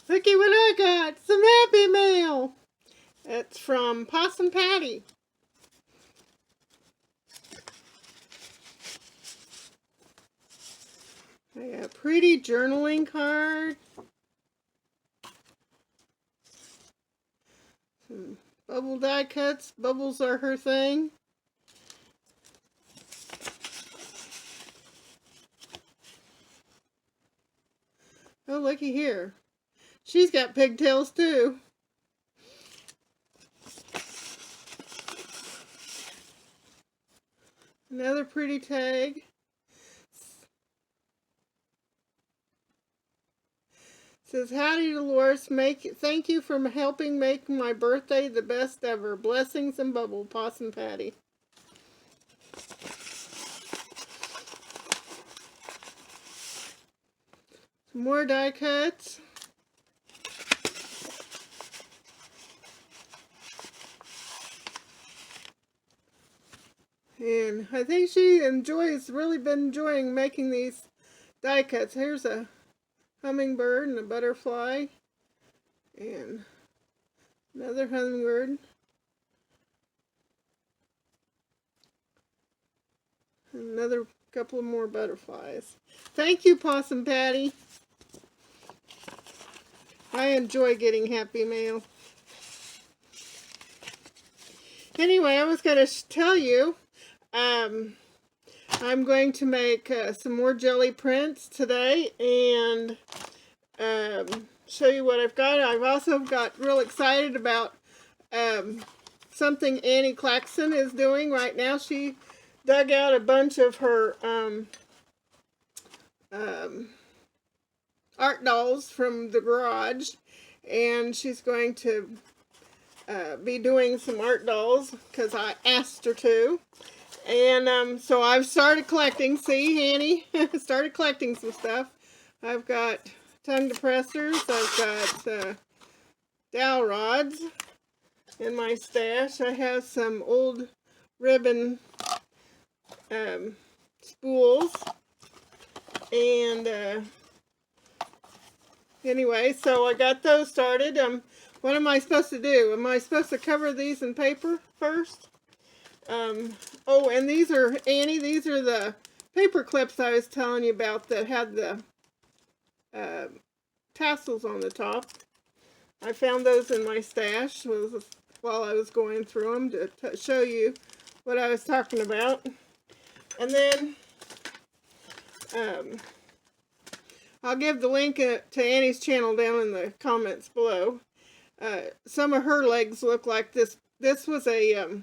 Looky what I got. Some Happy Mail. It's from Possum Patty. I got a pretty journaling card. Some bubble die cuts. Bubbles are her thing. Oh, looky here. She's got pigtails too. Another pretty tag. Says, howdy Dolores, thank you for helping make my birthday the best ever. Blessings and bubble, Possum Patty. Some more die cuts. And I think she really been enjoying making these die cuts. Here's a hummingbird and a butterfly. And another hummingbird. And another couple of more butterflies. Thank you, Possum Patty. I enjoy getting Happy Mail. Anyway, I was going to tell you, I'm going to make some more jelly prints today and show you what I've got. I've also got real excited about something Annie Claxton is doing right now. She dug out a bunch of her art dolls from the garage, and she's going to be doing some art dolls because I asked her to. And so I've started collecting. See, Annie? Started collecting some stuff. I've got tongue depressors. I've got dowel rods in my stash. I have some old ribbon spools. And anyway, so I got those started. What am I supposed to do? Am I supposed to cover these in paper first? Oh, and these are, Annie, these are the paper clips I was telling you about that had the tassels on the top. I found those in my stash while I was going through them to show you what I was talking about. And then I'll give the link to Annie's channel down in the comments below. Some of her legs look like this. This was a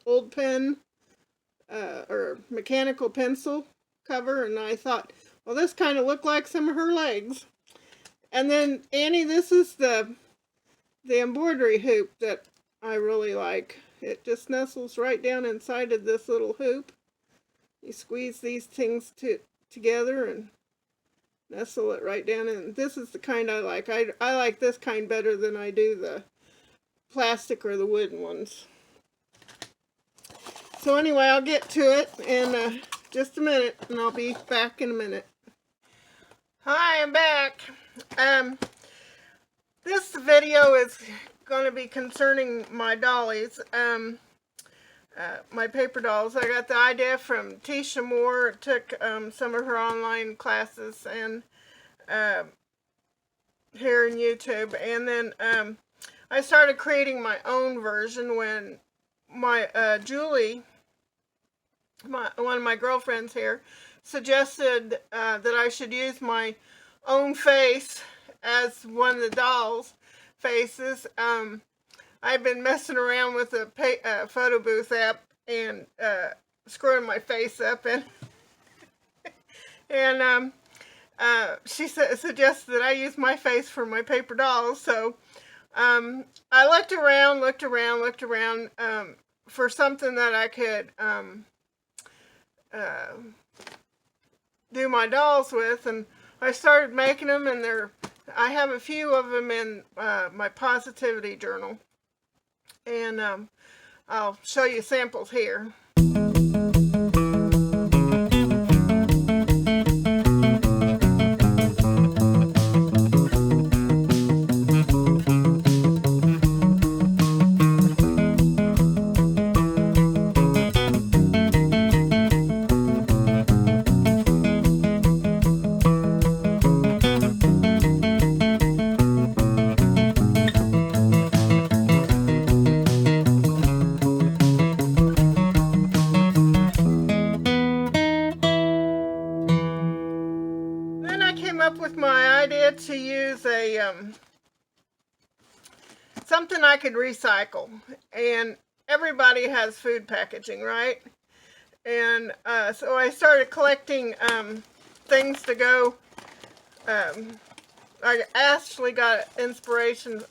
old pen or mechanical pencil cover, and I thought, well, this kind of looked like some of her legs. And then Annie, this is the embroidery hoop that I really like. It just nestles right down inside of this little hoop. You squeeze these things together and nestle it right down in. This is the kind I like. I like this kind better than I do the plastic or the wooden ones. So anyway, I'll get to it in just a minute, and I'll be back in a minute. Hi, I'm back. This video is going to be concerning my dollies, my paper dolls. I got the idea from Teesha Moore. Took some of her online classes and here in YouTube, and then I started creating my own version when my Julie, one of my girlfriends here, suggested that I should use my own face as one of the dolls' faces. I've been messing around with a photo booth app and screwing my face up, and she suggested that I use my face for my paper dolls. So I looked around for something that I could do my dolls with, and I started making them, and I have a few of them in my positivity journal, and I'll show you samples here. came up with my idea to use a something I could recycle. And everybody has food packaging, right? And so I started collecting things to go. I actually got inspiration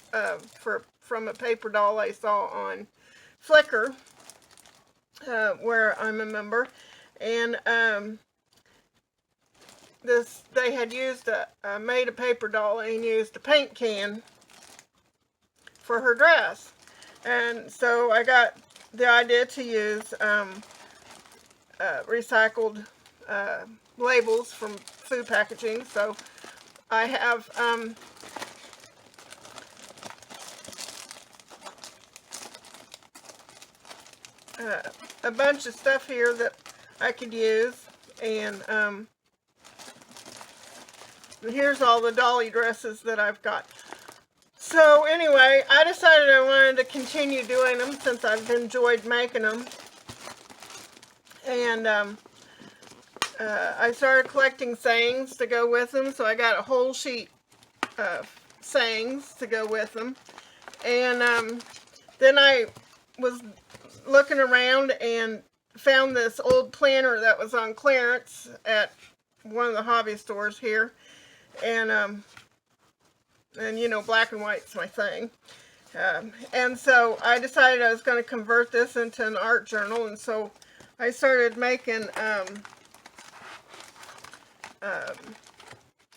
from a paper doll I saw on Flickr, where I'm a member, and they had used made a paper doll and used a paint can for her dress, and so I got the idea to use recycled labels from food packaging. So I have a bunch of stuff here that I could use, and here's all the dolly dresses that I've got. So anyway, I decided I wanted to continue doing them since I've enjoyed making them, and I started collecting sayings to go with them. So I got a whole sheet of sayings to go with them, and then I was looking around and found this old planner that was on clearance at one of the hobby stores here, and you know, black and white's my thing, and so I decided I was going to convert this into an art journal, and so I started making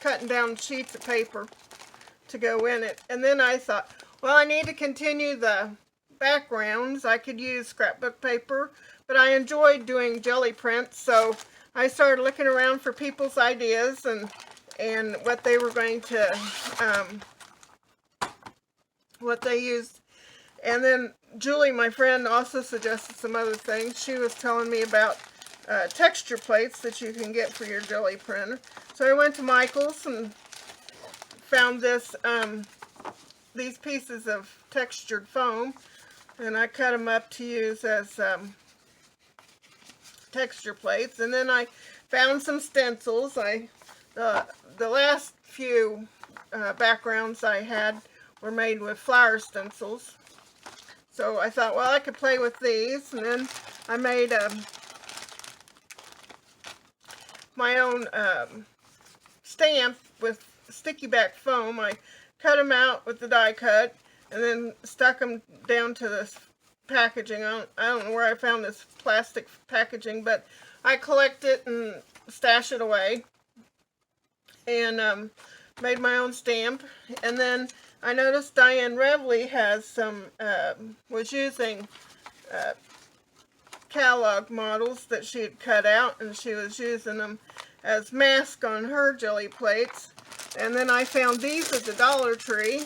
cutting down sheets of paper to go in it. And then I thought, well, I need to continue the backgrounds. I could use scrapbook paper, but I enjoyed doing jelly prints, so I started looking around for people's ideas and what they were going to what they used. And then Julie, my friend, also suggested some other things. She was telling me about texture plates that you can get for your jelly printer. So I went to Michael's and found these pieces of textured foam, and I cut them up to use as texture plates. And then I found some stencils. The last few backgrounds I had were made with flower stencils. So I thought, well, I could play with these. And then I made my own stamp with sticky back foam. I cut them out with the die cut and then stuck them down to this packaging. I don't know where I found this plastic packaging, but I collect it and stash it away, and made my own stamp. And then I noticed Diane Revley has some, was using catalog models that she had cut out, and she was using them as masks on her jelly plates. And then I found these at the Dollar Tree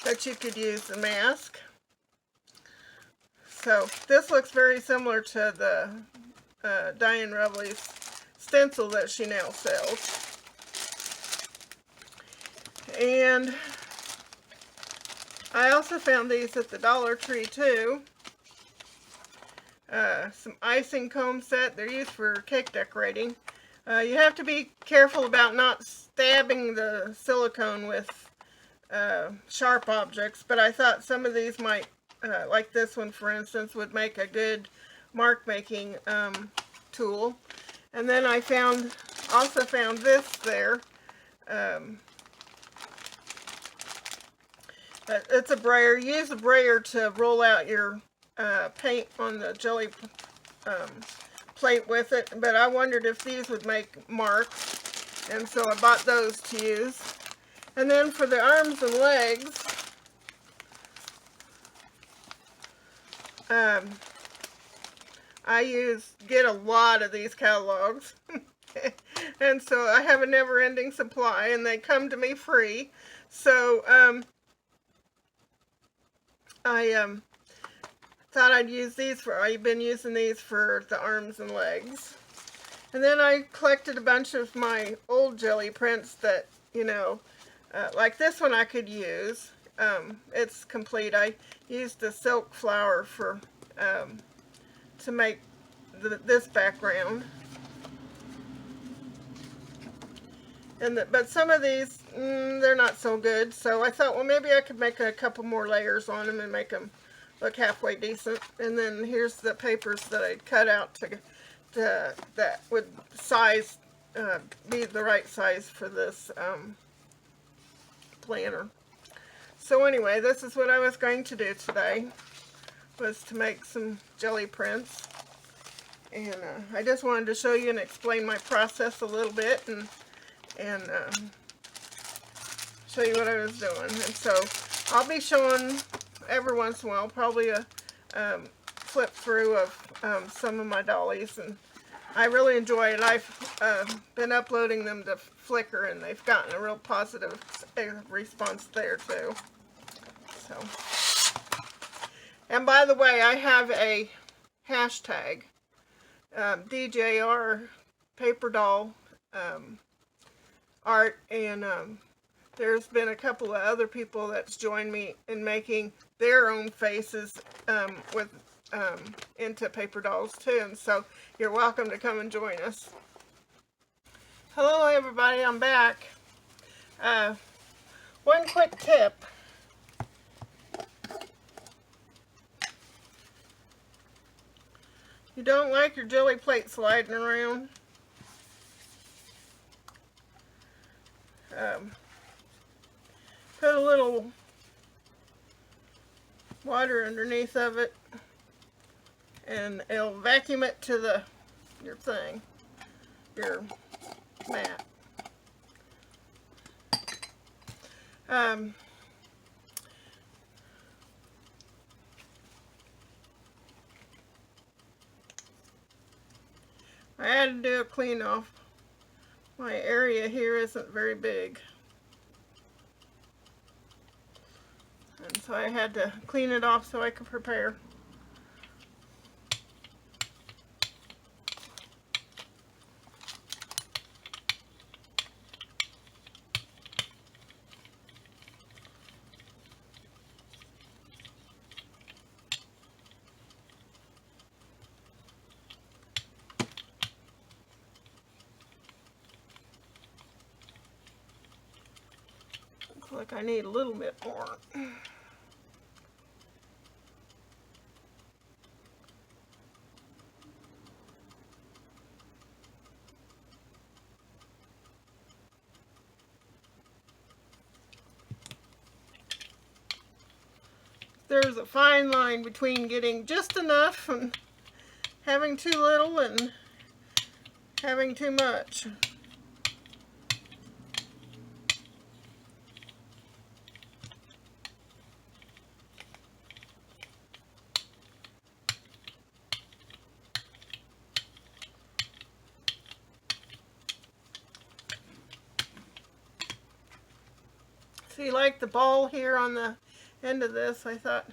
that you could use the mask. So this looks very similar to the Diane Revley's stencil that she now sells. And I also found these at the Dollar Tree too. Some icing comb set. They're used for cake decorating. You have to be careful about not stabbing the silicone with sharp objects, but I thought some of these might, like this one for instance, would make a good mark making tool. And then I also found this there. It's a brayer. Use a brayer to roll out your paint on the jelly plate with it, but I wondered if these would make marks, and so I bought those to use. And then for the arms and legs, I get a lot of these catalogs and so I have a never-ending supply, and they come to me free. So I thought I'd use these I've been using these for the arms and legs. And then I collected a bunch of my old jelly prints that, you know, like this one I could use. It's complete. I used the silk flower for to make this background. But some of these, they're not so good. So I thought, well, maybe I could make a couple more layers on them and make them look halfway decent. And then here's the papers that I cut out that would size be the right size for this planner. So anyway, this is what I was going to do today, was to make some jelly prints. And I just wanted to show you and explain my process a little bit, and show you what I was doing. And so I'll be showing every once in a while, probably a flip through of some of my dollies, and I really enjoy it. I've been uploading them to Flickr, and they've gotten a real positive response there too. So, and by the way, I have a hashtag, DJR paper doll art, and there's been a couple of other people that's joined me in making their own faces with into paper dolls too, and so you're welcome to come and join us. Hello everybody, I'm back. One quick tip. You don't like your jelly plate sliding around? Put a little water underneath of it, and it'll vacuum it to your mat. I had to do a clean off. My area here isn't very big, and so I had to clean it off so I could prepare. Looks like I need a little bit more. There's a fine line between getting just enough and having too little and having too much. See, like the ball here on the end of this, I thought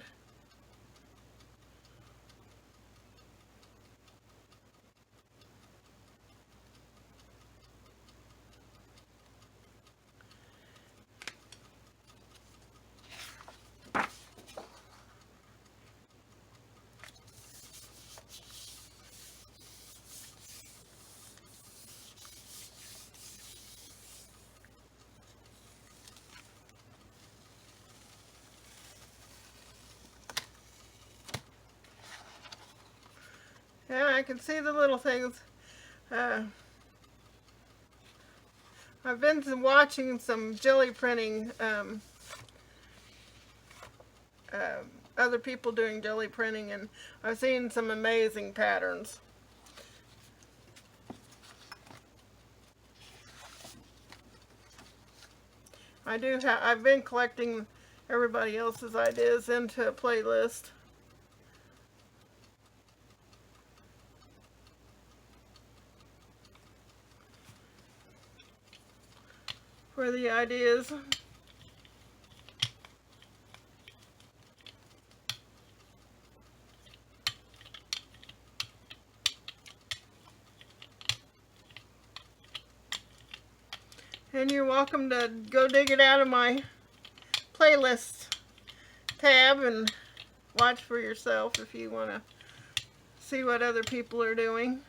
yeah, I can see the little things. I've been watching some jelly printing, other people doing jelly printing, and I've seen some amazing patterns. I've been collecting everybody else's ideas into a playlist. For the ideas. And you're welcome to go dig it out of my playlist tab and watch for yourself if you want to see what other people are doing.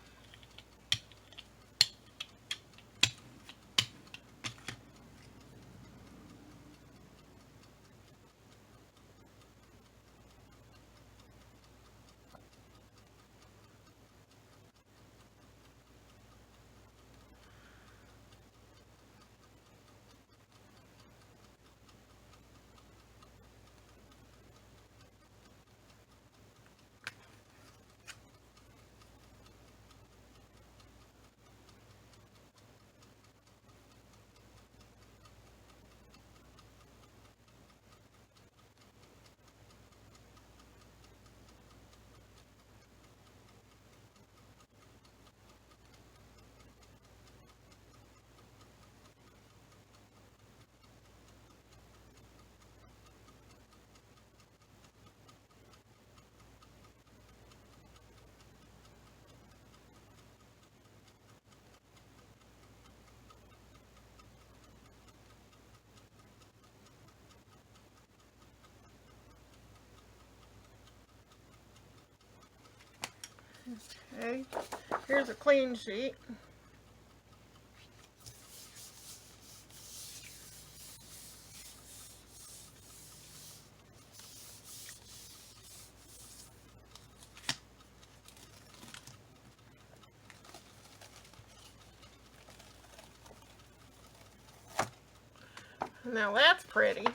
Okay, here's a clean sheet. Now that's pretty.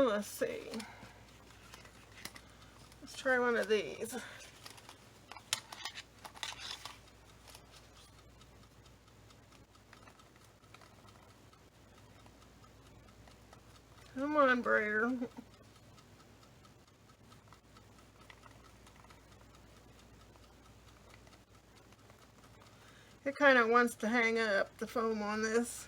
Let's see. Let's try one of these. Come on, brayer. It kind of wants to hang up, the foam on this.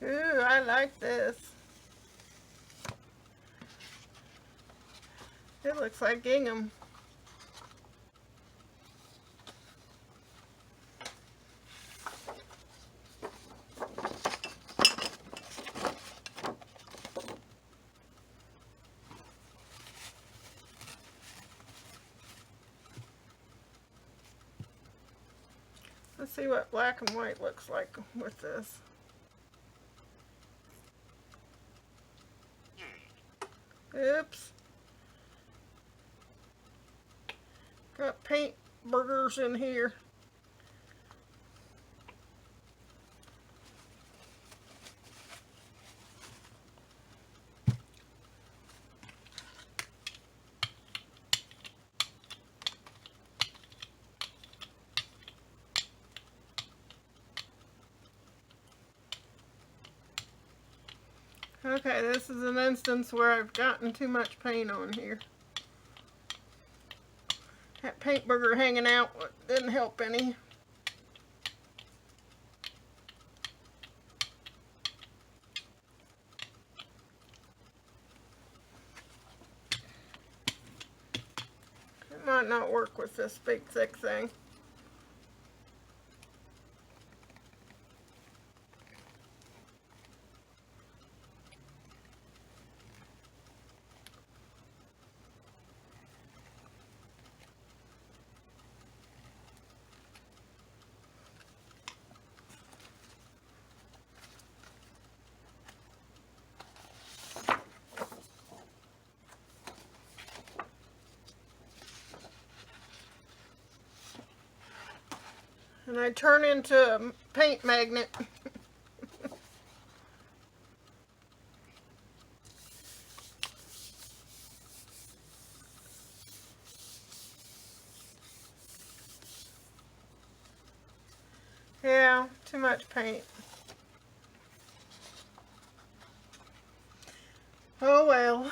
Ooh, I like this. It looks like gingham. Let's see what black and white looks like with this. Oops. Got paint burgers in here. Okay, this is an instance where I've gotten too much paint on here. That paint burger hanging out didn't help any. It might not work with this big thick thing. And I turn into a paint magnet. Yeah, too much paint. Oh well.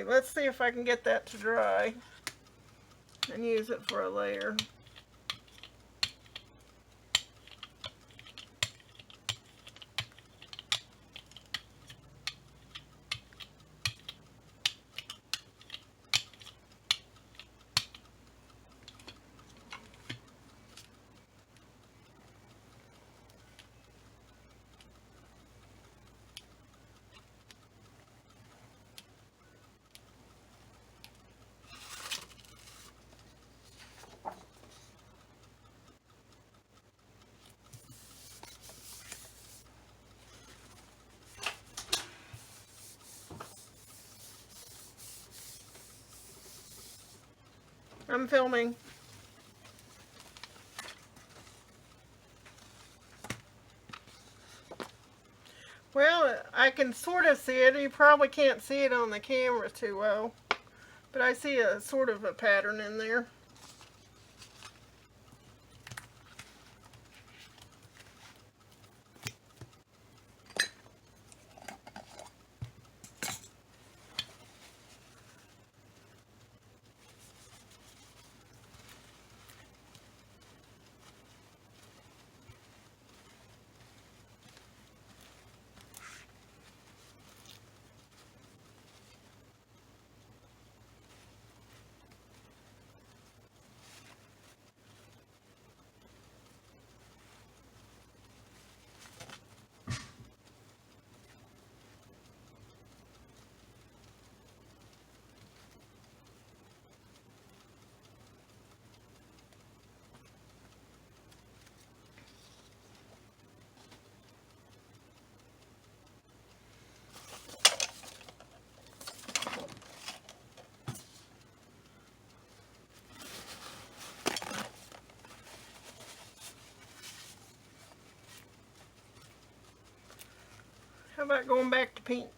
Let's see if I can get that to dry and use it for a layer. I'm filming. Well, I can sort of see it. You probably can't see it on the camera too well, but I see a sort of a pattern in there. How about going back to pink?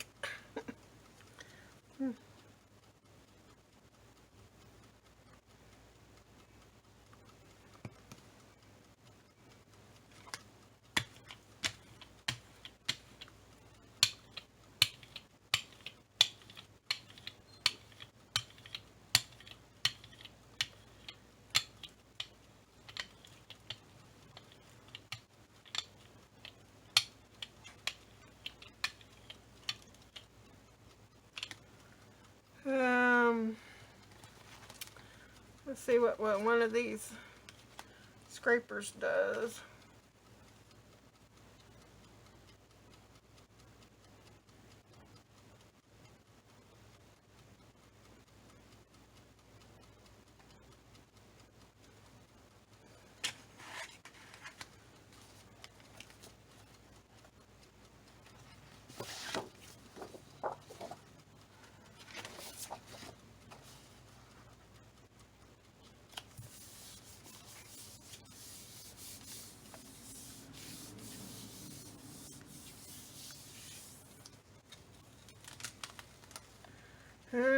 Let's see what one of these scrapers does.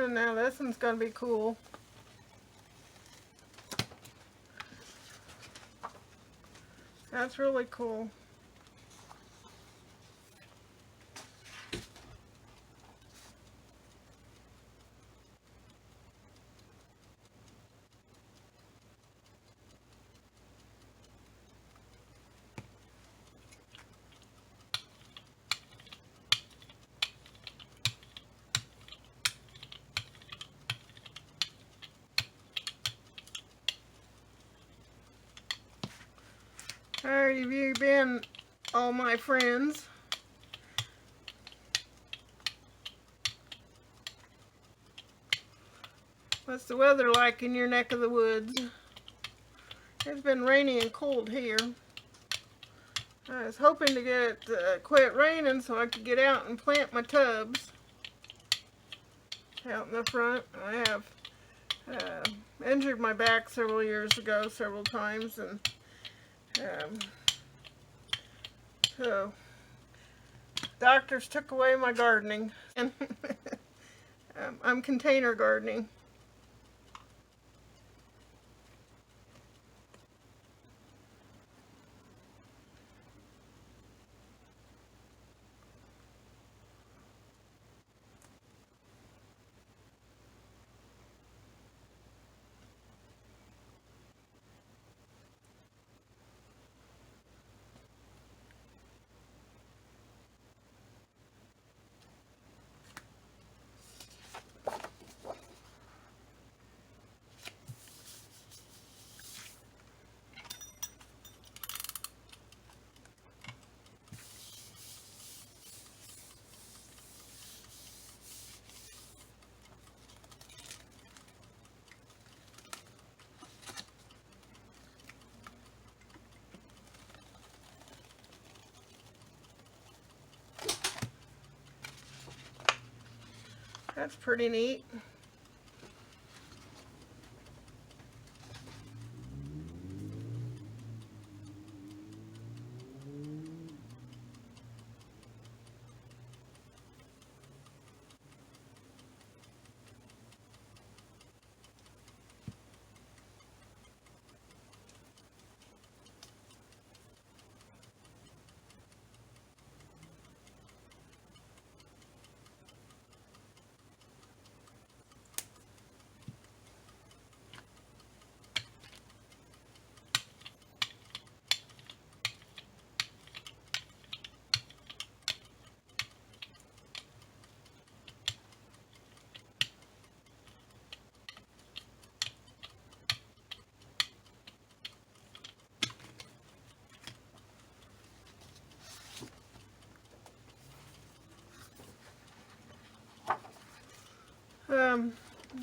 Now this one's going to be cool. That's really cool. How have you been, all my friends? What's the weather like in your neck of the woods? It's been rainy and cold here. I was hoping to get it quit raining so I could get out and plant my tubs out in the front. I have injured my back several years ago, several times, and so doctors took away my gardening, and I'm container gardening. That's pretty neat.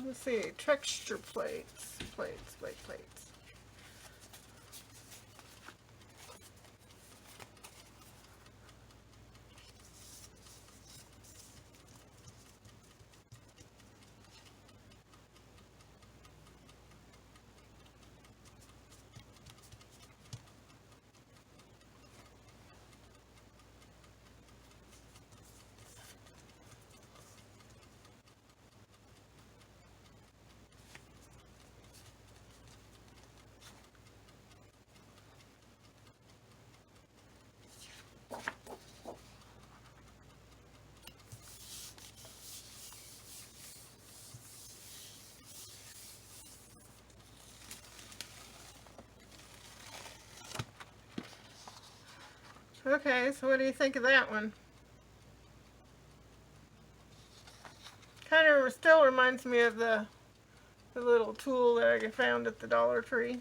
let's see, texture plates. Plates. Okay, so what do you think of that one? Kind of still reminds me of the little tool that I found at the Dollar Tree.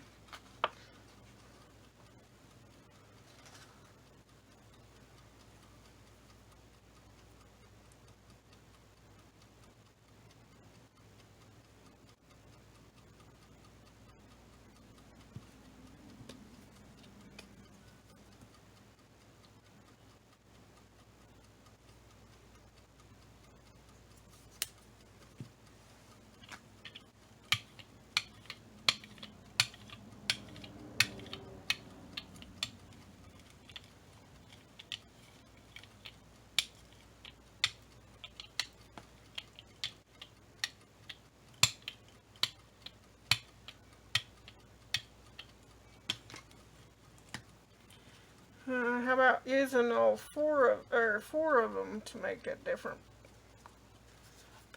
How about using all four of them to make a different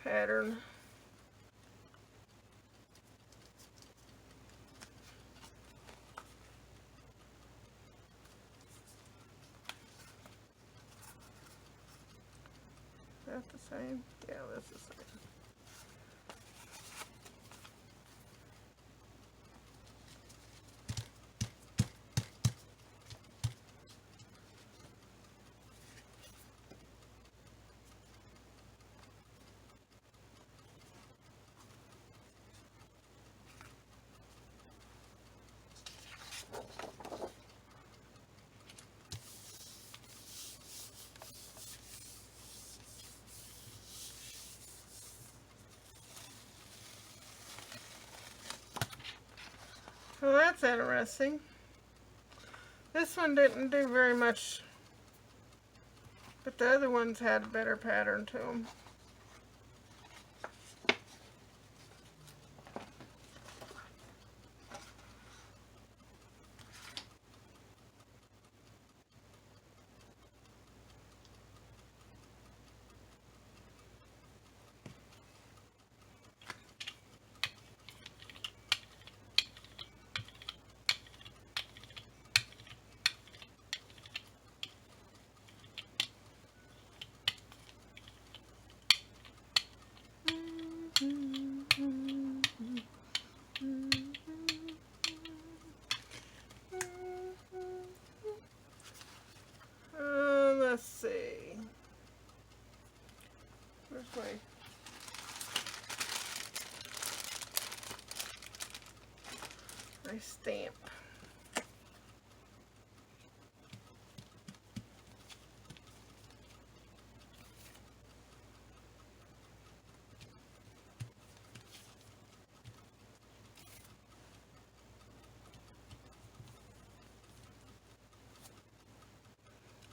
pattern? Is that the same? Yeah, that's the same. Well, that's interesting. This one didn't do very much, but the other ones had a better pattern to them. Let's see. Where's my stamp?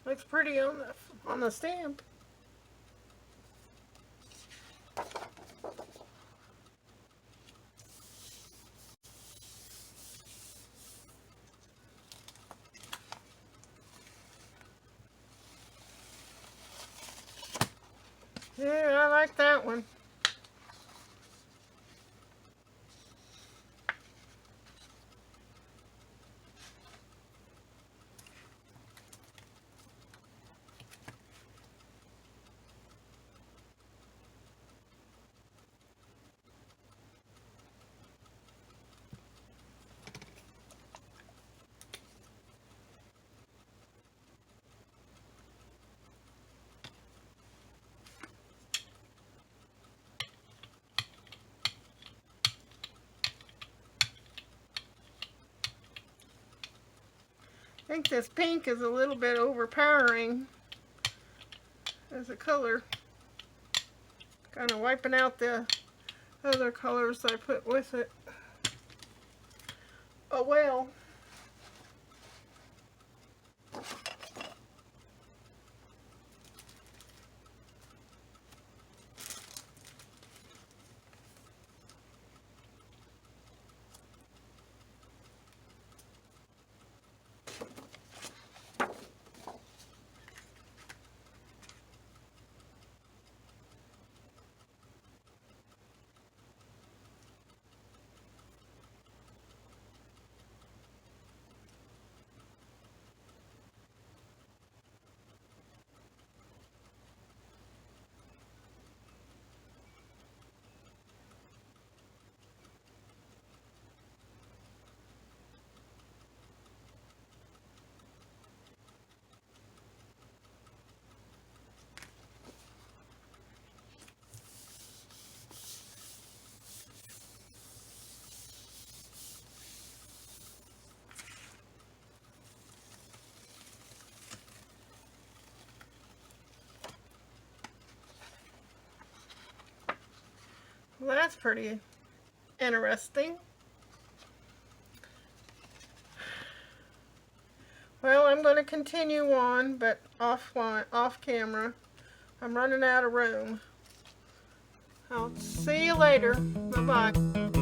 Looks pretty on the stamp. Yeah, I like that one. think this pink is a little bit overpowering as a color. Kind of wiping out the other colors I put with it. Oh well. Well, that's pretty interesting. Well, I'm going to continue on, but offline, off camera. I'm running out of room. I'll see you later. Bye-bye.